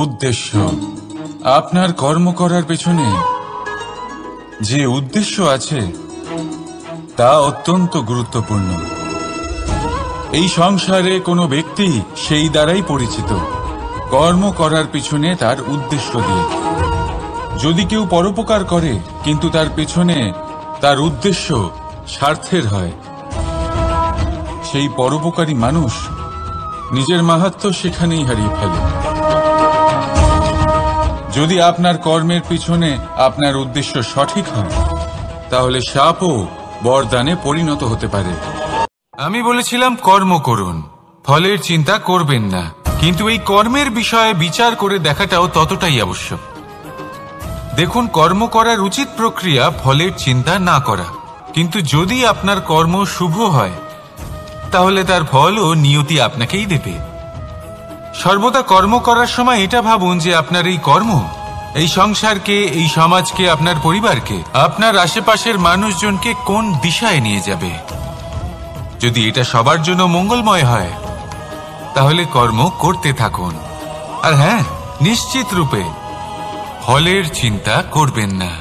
উদ্দেশ্য। আপনার কর্ম করার পেছনে যে উদ্দেশ্য আছে তা অত্যন্ত গুরুত্বপূর্ণ। এই সংসারে কোনো ব্যক্তি সেই দ্বারাই পরিচিত, কর্ম করার পিছনে তার উদ্দেশ্য দিয়ে। যদি কেউ পরোপকার করে কিন্তু তার পেছনে তার উদ্দেশ্য স্বার্থের হয়, সেই পরোপকারী মানুষ নিজের মাহাত্ম্য সেখানেই হারিয়ে ফেলে। যদি আপনার কর্মের পিছনে আপনার উদ্দেশ্য সঠিক হয় তাহলে শাপও বরদানে পরিণত হতে পারে। আমি বলেছিলাম কর্ম করুন, ফলের চিন্তা করবেন না, কিন্তু এই কর্মের বিষয়ে বিচার করে দেখাটাও ততটাই আবশ্যক। দেখুন, কর্ম করার উচিত প্রক্রিয়া ফলের চিন্তা না করা, কিন্তু যদি আপনার কর্ম শুভ হয় তাহলে তার ফলও নিয়তি আপনাকেই দেবে। সর্বদা কর্ম করার সময় এটা ভাবুন যে আপনার এই কর্ম এই সংসারকে, এই সমাজকে, আপনার পরিবারকে, আপনার আশেপাশের মানুষজনকে কোন দিশায় নিয়ে যাবে। যদি এটা সবার জন্য মঙ্গলময় হয় তাহলে কর্ম করতে থাকুন। আর হ্যাঁ, নিশ্চিত রূপে ফলের চিন্তা করবেন না।